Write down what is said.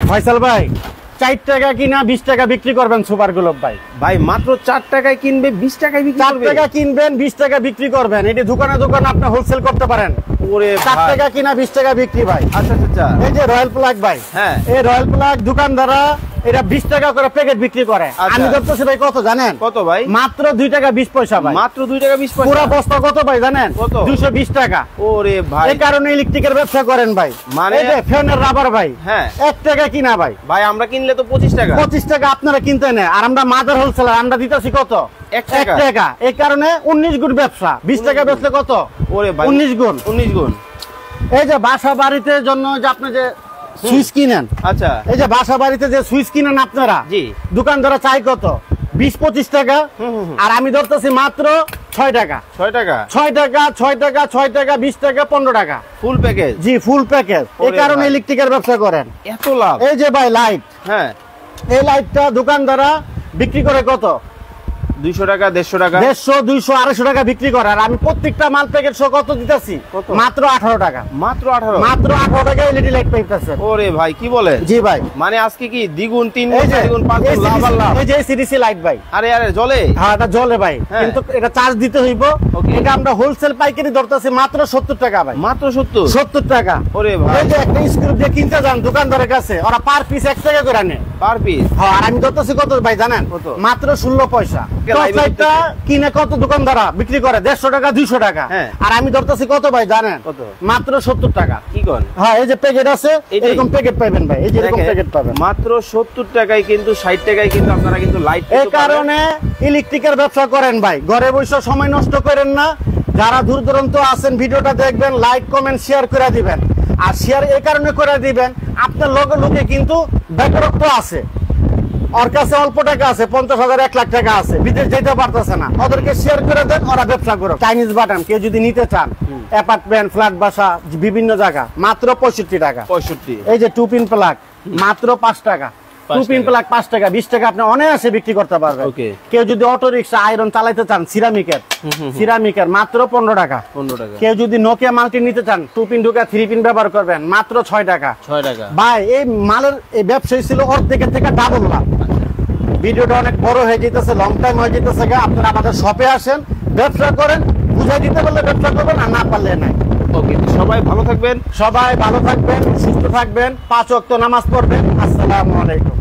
ফয়সাল ভাই 4 টাকা কিনা 20 টাকা বিক্রি করবেন সুপার গ্লোব ভাই। ভাই মাত্র 4 টাকায় কিনবে 20 টাকায় বিক্রি করবে। 4 টাকা কিনবেন 20 টাকা বিক্রি করবেন। এটি দোকানে আপনি হোলসেল করতে পারেন। ওরে 4 টাকা কিনা 20 টাকা বিক্রি ভাই। আচ্ছা আচ্ছা। এই যে রয়্যাল প্লাগ ভাই, হ্যাঁ এই রয়্যাল প্লাগ দোকানদাররা এটা 20 টাকা করে প্যাকেট বিক্রি করে। আমি ধরতেছি ভাই কত জানেন? কত ভাই? মাত্র 2 টাকা 20 পয়সা ভাই। মাত্র 2 টাকা 20 পয়সা। পুরো বস্তা কত ভাই জানেন? কত? 220 টাকা। ওরে ভাই, এই কারণে ইলেকট্রিকের ব্যবসা করেন ভাই। মানে এই যে ফ্যানের রাবার ভাই, হ্যাঁ 1 টাকা কিনা ভাই। ভাই আমরা কিনলে তো 25 টাকা। 25 টাকা আপনারা কিনতে নেয়, আর আমরা মাদার হোলসেলার, আমরা দিতেছি কত? 1 টাকা। 1 টাকা। এই কারণে 19 গুণ ব্যবসা। 20 টাকা বেচলে কত? ওরে ভাই 19 গুণ। 19 গুণ। এই যে বাসা বাড়িতে জন্য যে আপনি যে সুইচ কিনেন, আচ্ছা এই যে বাসা বাড়িতে যে সুইচ কিনেন আপনারা, জি দোকানদারা চাই কত? 20-25 টাকা। আর আমি ধরতেছি মাত্র 6 টাকা। 6 টাকা 6 টাকা 6 টাকা 6 টাকা 20 টাকা 15 টাকা ফুল প্যাকেজ। জি ফুল প্যাকেজ। এই কারণে ইলেকট্রিকের ব্যবসা করেন। এত লাভ। এই যে ভাই লাইট, হ্যাঁ এই লাইটটা দোকানদারা বিক্রি করে কত? 200 টাকা 150 টাকা 150 200 250 টাকা বিক্রি করে। আর আমি প্রত্যেকটা মাল প্যাকেট সহ কত দিতেছি? মাত্র 18 টাকা। মাত্র 18। মাত্র 18 টাকা এলইডি লাইট পাইতেছেন। ওরে ভাই কি বলে? জি ভাই, মানে আজকে কি দ্বিগুণ 3 গুণ 4 গুণ 5 গুণ লাভ আর লাভ। এই যে সিডিসি লাইট ভাই, আরে আরে জ্বলে। হ্যাঁ এটা জ্বলে ভাই, কিন্তু এটা চার্জ দিতে হইব। এটা আমরা হোলসেল পাইকারি ধরতেছি মাত্র 70 টাকা ভাই। মাত্র 70 70 টাকা। ওরে ভাই, এই যে একটা স্ক্রু দিয়ে কিনতে যান দোকানদারের কাছে, ওরা পার পিস 1 টাকা করে নেয় পার পিস। হ্যাঁ, আর আমি ধরতেছি কত ভাই জানেন? কত? মাত্র 16 পয়সা। টর্চ লাইটটা কিনে কত দোকানদাররা বিক্রি করে? 150 টাকা 200 টাকা। আর আমি ধরতেছি কত ভাই জানেন? কত? মাত্র 70 টাকা। কি কোন? হ্যাঁ এই যে প্যাকেট আছে, এরকম প্যাকেট পাবেন ভাই। এই যে এরকম প্যাকেট পাবেন মাত্র 70 টাকায়, কিন্তু 60 টাকায় কিন্তু আপনারা কিন্তু লাইট। এই কারণে ইলেকট্রিকের ব্যবসা করেন ভাই, ঘরে বসে সময় নষ্ট করেন না। যারা দূর দূরান্ত আছেন ভিডিওটা দেখবেন, লাইক কমেন্ট শেয়ার করে দিবেন। আর শেয়ার এই কারণে করে দিবেন, আপনার লোকে কিন্তু বেকারত্ব আছে, ওর কাছে অল্প টাকা আছে, 50,000 1 লাখ টাকা আছে, বিদেশ যেতে পারতেছে না। ওদেরকে শেয়ার করে দেন, ওরা ব্যবসা করো। চাইনিজ বাটাম কেউ যদি নিতে চান, অ্যাপার্টমেন্ট ফ্ল্যাট বাসা বিভিন্ন জায়গা, মাত্র 65 টাকা। 65। এই যে 2 পিন প্লাগ মাত্র 5 টাকা। 2 পিন প্লাগ 5 টাকা, 20 টাকা আপনি অনায়াসে বিক্রি করতে পারবেন। কেউ যদি অটো রিক্সা আয়রন চালাইতে চান সিরামিকের মাত্র 15 টাকা। 15 টাকা। কেউ যদি নোকিয়া মাল্টি নিতে চান, 2 পিন ঢুকা 3 পিন ব্যবহার করবেন, মাত্র 6 টাকা। 6 টাকা ভাই এই মালের এই ব্যবসায়ী ছিল অর্ধেকের থেকে ডাবল লাভ। ভিডিওটা অনেক বড় হয়ে যেতেছে, লং টাইম হয়ে যেতেছে। আপনারা আমাদের শপে আসেন, ব্যবসা করেন, বুঝাই দিতে পারলে ব্যবসা করবেন, আর না পারলে নাই। ওকে, সবাই ভালো থাকবেন, সুস্থ থাকবেন, 5 ওয়াক্ত নামাজ পড়বেন। আসসালামু আলাইকুম।